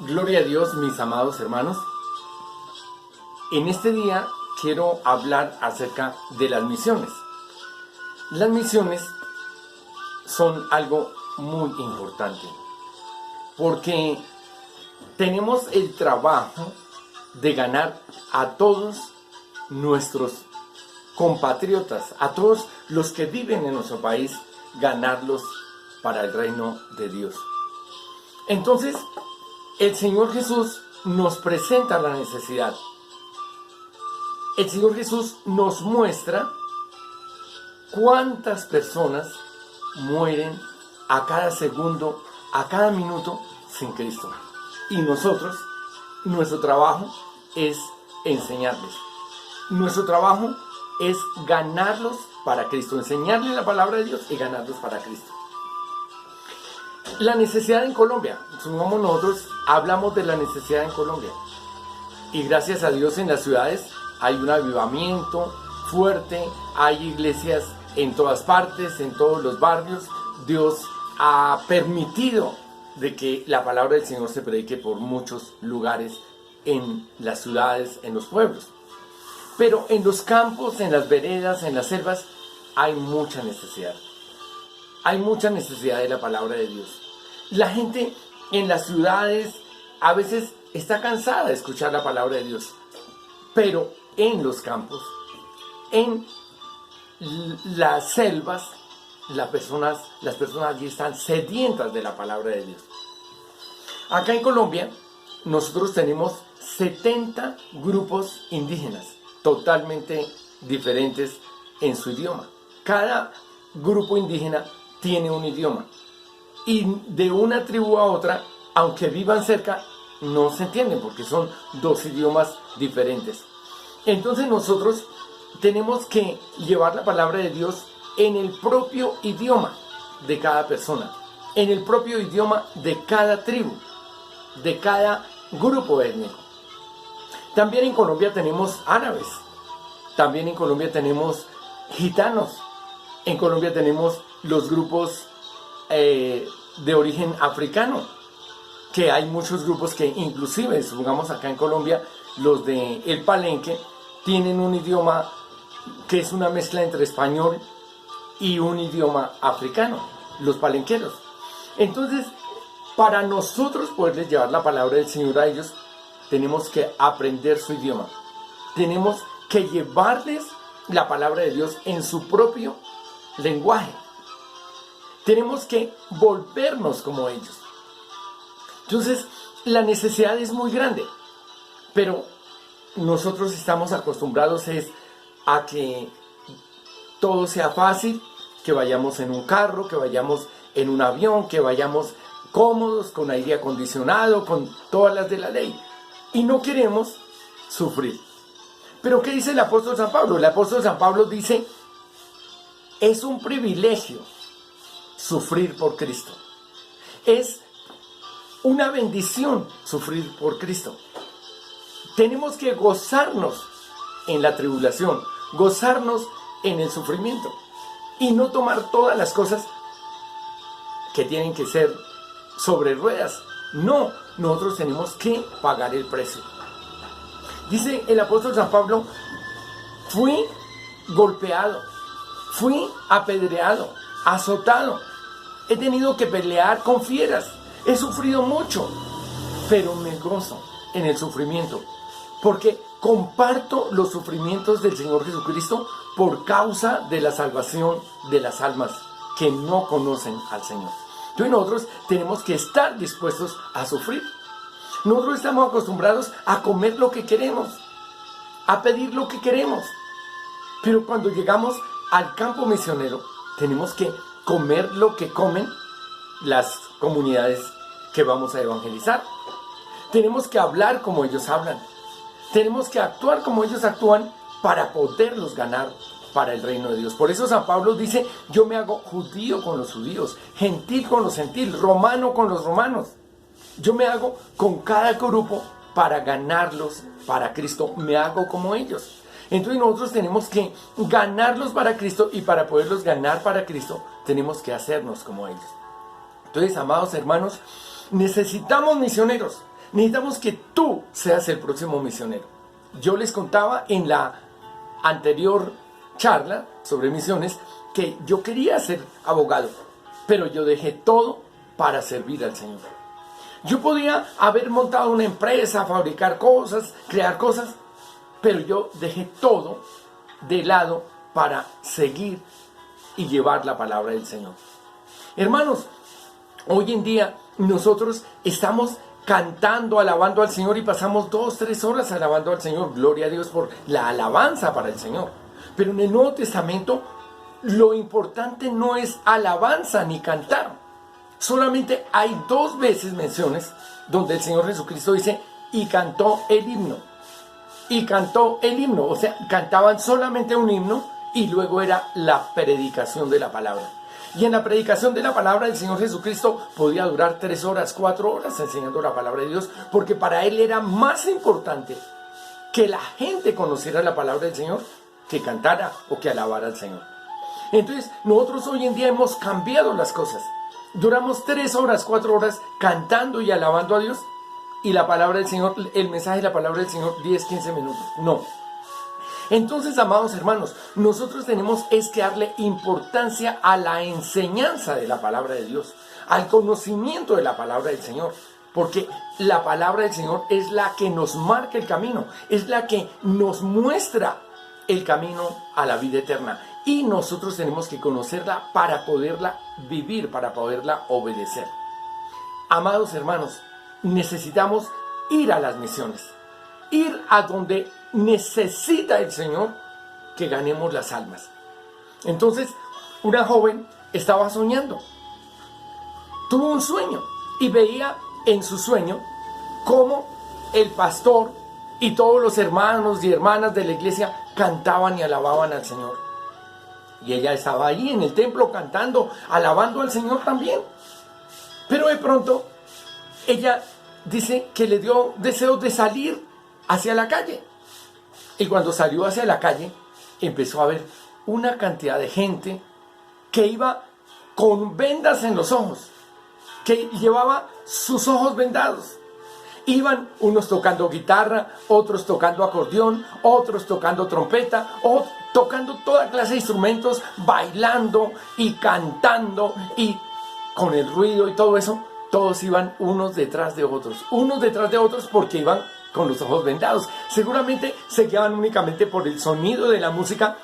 Gloria a Dios, mis amados hermanos. En este día quiero hablar acerca de las misiones. Las misiones son algo muy importante porque tenemos el trabajo de ganar a todos nuestros compatriotas, a todos los que viven en nuestro país, ganarlos para el reino de Dios. Entonces, el Señor Jesús nos presenta la necesidad. El Señor Jesús nos muestra cuántas personas mueren a cada segundo, a cada minuto sin Cristo. Y nosotros, nuestro trabajo es enseñarles. Nuestro trabajo es ganarlos para Cristo, enseñarles la palabra de Dios y ganarlos para Cristo. La necesidad en Colombia, supongamos nosotros hablamos de la necesidad en Colombia y gracias a Dios en las ciudades hay un avivamiento fuerte, hay iglesias en todas partes, en todos los barrios. Dios ha permitido de que la palabra del Señor se predique por muchos lugares en las ciudades, en los pueblos. Pero en los campos, en las veredas, en las selvas, hay mucha necesidad. Hay mucha necesidad de la palabra de Dios. La gente en las ciudades a veces está cansada de escuchar la palabra de Dios. Pero en los campos, en las selvas, las personas allí están sedientas de la palabra de Dios. Acá en Colombia, nosotros tenemos 70 grupos indígenas, totalmente diferentes en su idioma. Cada grupo indígena tiene un idioma. Y de una tribu a otra, aunque vivan cerca, no se entienden porque son dos idiomas diferentes. Entonces nosotros tenemos que llevar la palabra de Dios en el propio idioma de cada persona, en el propio idioma de cada tribu, de cada grupo étnico. También en Colombia tenemos árabes, también en Colombia tenemos gitanos, en Colombia tenemos los grupos de origen africano, que hay muchos grupos que inclusive, supongamos acá en Colombia, los de El Palenque, tienen un idioma que es una mezcla entre español y un idioma africano, los palenqueros. Entonces, para nosotros poderles llevar la palabra del Señor a ellos, tenemos que aprender su idioma. Tenemos que llevarles la palabra de Dios en su propio lenguaje. Tenemos que volvernos como ellos. Entonces, la necesidad es muy grande, pero nosotros estamos acostumbrados a que todo sea fácil, que vayamos en un carro, que vayamos en un avión, que vayamos cómodos, con aire acondicionado, con todas las de la ley. Y no queremos sufrir. Pero ¿qué dice el apóstol San Pablo? El apóstol San Pablo dice, es un privilegio sufrir por Cristo. Es una bendición sufrir por Cristo. Tenemos que gozarnos en la tribulación, gozarnos en el sufrimiento y no tomar todas las cosas que tienen que ser sobre ruedas. No, nosotros tenemos que pagar el precio. Dice el apóstol San Pablo, fui golpeado, fui apedreado, azotado, he tenido que pelear con fieras, he sufrido mucho, pero me gozo en el sufrimiento, porque comparto los sufrimientos del Señor Jesucristo por causa de la salvación de las almas que no conocen al Señor. Entonces nosotros tenemos que estar dispuestos a sufrir. Nosotros estamos acostumbrados a comer lo que queremos, a pedir lo que queremos. Pero cuando llegamos al campo misionero, tenemos que comer lo que comen las comunidades que vamos a evangelizar. Tenemos que hablar como ellos hablan. Tenemos que actuar como ellos actúan para poderlos ganar para el reino de Dios. Por eso San Pablo dice, yo me hago judío con los judíos, gentil con los gentiles, romano con los romanos. Yo me hago con cada grupo para ganarlos para Cristo. Me hago como ellos. Entonces nosotros tenemos que ganarlos para Cristo y para poderlos ganar para Cristo tenemos que hacernos como ellos. Entonces, amados hermanos, necesitamos misioneros. necesitamos que tú seas el próximo misionero. Yo les contaba en la anterior charla sobre misiones que yo quería ser abogado, pero yo dejé todo para servir al Señor. Yo podía haber montado una empresa, fabricar cosas, crear cosas, pero yo dejé todo de lado para seguir y llevar la palabra del Señor. Hermanos, hoy en día nosotros estamos cantando, alabando al Señor y pasamos 2-3 horas alabando al Señor. Gloria a Dios por la alabanza para el Señor. Pero en el Nuevo Testamento lo importante no es alabanza ni cantar. Solamente hay 2 veces menciones donde el Señor Jesucristo dice y cantó el himno. Y cantó el himno, o sea, cantaban solamente un himno y luego era la predicación de la palabra. Y en la predicación de la palabra del Señor Jesucristo podía durar 3 horas, 4 horas enseñando la palabra de Dios, porque para Él era más importante que la gente conociera la palabra del Señor que cantara o que alabara al Señor. Entonces, nosotros hoy en día hemos cambiado las cosas. Duramos 3 horas, 4 horas cantando y alabando a Dios, y la palabra del Señor, el mensaje de la palabra del Señor, 10, 15 minutos. No. Entonces, amados hermanos, nosotros tenemos que darle importancia a la enseñanza de la palabra de Dios, al conocimiento de la palabra del Señor, porque la palabra del Señor es la que nos marca el camino, es la que nos muestra el camino a la vida eterna, y nosotros tenemos que conocerla para poderla vivir, para poderla obedecer. Amados hermanos, necesitamos ir a las misiones, ir a donde necesita el Señor que ganemos las almas. Entonces, una joven estaba soñando, tuvo un sueño y veía en su sueño cómo el pastor y todos los hermanos y hermanas de la iglesia cantaban y alababan al Señor. Y ella estaba ahí en el templo cantando, alabando al Señor también. Pero de pronto, ella dice que le dio deseos de salir hacia la calle. Y cuando salió hacia la calle, empezó a ver una cantidad de gente que iba con vendas en los ojos, que llevaba sus ojos vendados. Iban unos tocando guitarra, otros tocando acordeón, otros tocando trompeta, o tocando toda clase de instrumentos, bailando y cantando, y con el ruido y todo eso, todos iban unos detrás de otros porque iban con los ojos vendados. Seguramente se guiaban únicamente por el sonido de la música,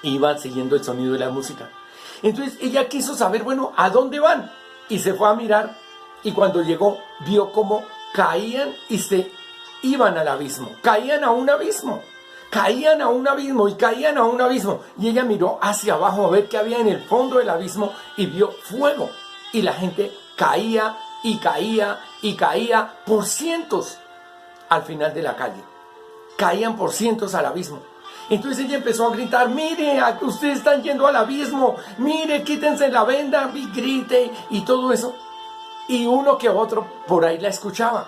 iban siguiendo el sonido de la música. Entonces ella quiso saber, bueno, ¿a dónde van? Y se fue a mirar, y cuando llegó, vio cómo caían y se iban al abismo, caían a un abismo, caían a un abismo y caían a un abismo. Y ella miró hacia abajo a ver qué había en el fondo del abismo y vio fuego. Y la gente caía y caía y caía por cientos al final de la calle. Caían por cientos al abismo. Entonces ella empezó a gritar, mire, ustedes están yendo al abismo, mire, quítense la venda, y grite y todo eso. Y uno que otro por ahí la escuchaba.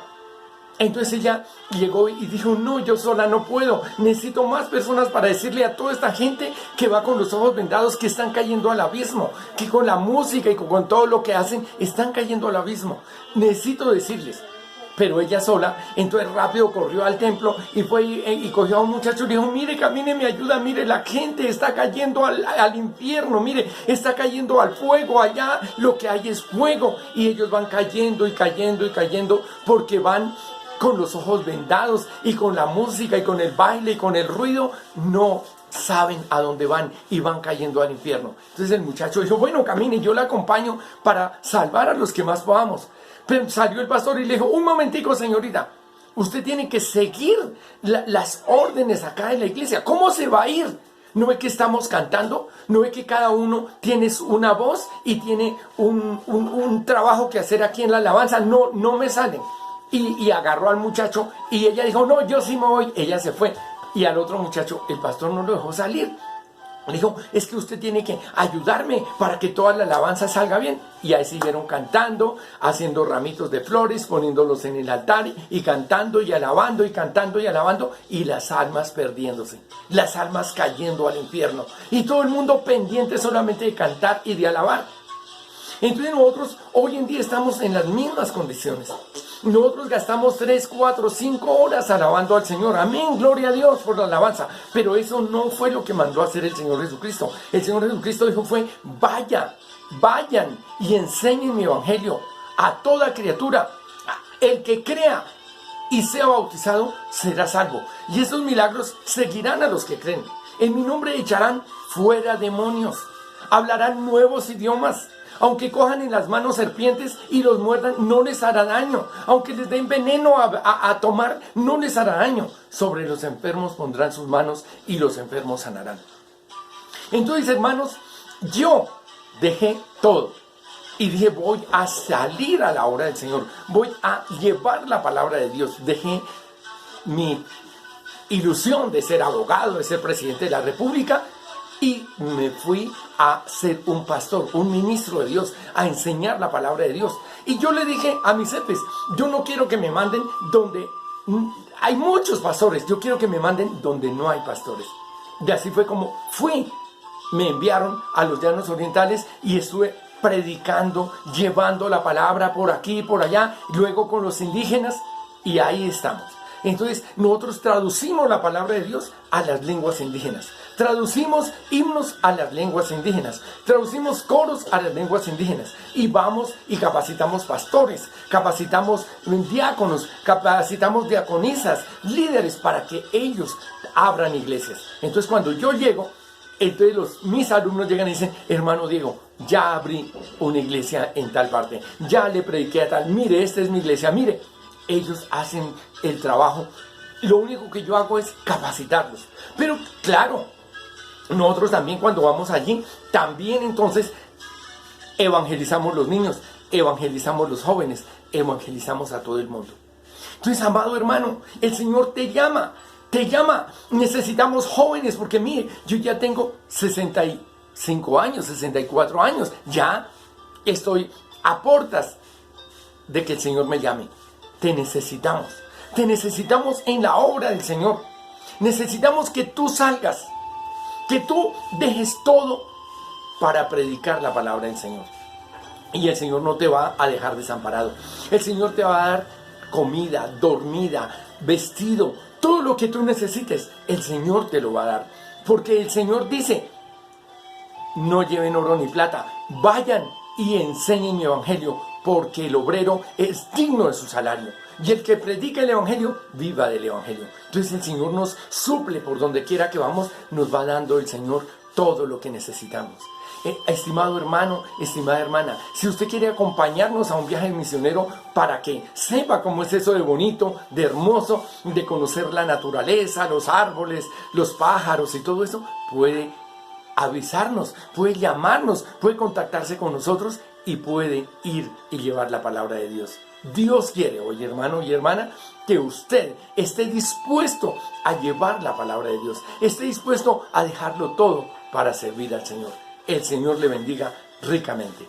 Entonces ella llegó y dijo, no, yo sola no puedo, necesito más personas para decirle a toda esta gente que va con los ojos vendados que están cayendo al abismo, que con la música y con todo lo que hacen están cayendo al abismo. Necesito decirles. Pero ella sola, entonces rápido corrió al templo y fue y cogió a un muchacho y le dijo, mire, camine, me ayuda, mire, la gente está cayendo al infierno, mire, está cayendo al fuego, allá lo que hay es fuego, y ellos van cayendo y cayendo y cayendo porque van con los ojos vendados y con la música y con el baile y con el ruido, no saben a dónde van y van cayendo al infierno. Entonces el muchacho dijo, bueno, camine, yo la acompaño para salvar a los que más podamos. Pero salió el pastor y le dijo, un momentico, señorita, usted tiene que seguir las órdenes acá en la iglesia. ¿Cómo se va a ir? ¿No ve que estamos cantando? ¿No ve que cada uno tiene una voz y tiene un trabajo que hacer aquí en la alabanza? No me salen. Y agarró al muchacho y ella dijo, no, yo sí me voy. Ella se fue. Y al otro muchacho, el pastor no lo dejó salir. Le dijo, es que usted tiene que ayudarme para que toda la alabanza salga bien. Y ahí siguieron cantando, haciendo ramitos de flores, poniéndolos en el altar y cantando y alabando y cantando y alabando. Y las almas perdiéndose, las almas cayendo al infierno. Y todo el mundo pendiente solamente de cantar y de alabar. Entonces nosotros hoy en día estamos en las mismas condiciones. Nosotros gastamos 3, 4, 5 horas alabando al Señor. Amén, gloria a Dios por la alabanza. Pero eso no fue lo que mandó a hacer el Señor Jesucristo. El Señor Jesucristo dijo vayan y enseñen mi evangelio a toda criatura. El que crea y sea bautizado será salvo. Y esos milagros seguirán a los que creen. En mi nombre echarán fuera demonios. Hablarán nuevos idiomas. Aunque cojan en las manos serpientes y los muerdan, no les hará daño. Aunque les den veneno a tomar, no les hará daño. Sobre los enfermos pondrán sus manos y los enfermos sanarán. Entonces, hermanos, yo dejé todo. Y dije, voy a salir a la obra del Señor. Voy a llevar la palabra de Dios. Dejé mi ilusión de ser abogado, de ser presidente de la República. Y me fui a ser un pastor, un ministro de Dios, a enseñar la palabra de Dios. Y yo le dije a mis jefes, yo no quiero que me manden donde hay muchos pastores, yo quiero que me manden donde no hay pastores. Y así fue como fui. Me enviaron a los llanos orientales y estuve predicando, llevando la palabra por aquí y por allá, luego con los indígenas, y ahí estamos. Entonces nosotros traducimos la palabra de Dios a las lenguas indígenas, traducimos himnos a las lenguas indígenas, traducimos coros a las lenguas indígenas, y vamos y capacitamos pastores, capacitamos diáconos, capacitamos diaconisas, líderes, para que ellos abran iglesias. Entonces cuando yo llego, entonces mis alumnos llegan y dicen, hermano Diego, ya abrí una iglesia en tal parte, ya le prediqué a tal, mire, esta es mi iglesia, mire. Ellos hacen el trabajo. Lo único que yo hago es capacitarlos. Pero claro, nosotros también cuando vamos allí, también entonces evangelizamos los niños, evangelizamos los jóvenes, evangelizamos a todo el mundo. Entonces, amado hermano, el Señor te llama. Necesitamos jóvenes, porque mire, yo ya tengo 65 años, 64 años. Ya estoy a puertas de que el Señor me llame. Te necesitamos en la obra del Señor. Necesitamos que tú salgas, que tú dejes todo para predicar la palabra del Señor. Y el Señor no te va a dejar desamparado. El Señor te va a dar comida, dormida, vestido, todo lo que tú necesites, el Señor te lo va a dar. Porque el Señor dice, no lleven oro ni plata, vayan y enseñen mi evangelio, porque el obrero es digno de su salario. Y el que predica el evangelio, viva del evangelio. Entonces el Señor nos suple por donde quiera que vamos, nos va dando el Señor todo lo que necesitamos. Estimado hermano, estimada hermana, si usted quiere acompañarnos a un viaje misionero para que sepa cómo es eso de bonito, de hermoso, de conocer la naturaleza, los árboles, los pájaros y todo eso, puede avisarnos, puede llamarnos, puede contactarse con nosotros y puede ir y llevar la palabra de Dios. Dios quiere, oye hermano y hermana, que usted esté dispuesto a llevar la palabra de Dios, esté dispuesto a dejarlo todo para servir al Señor. El Señor le bendiga ricamente.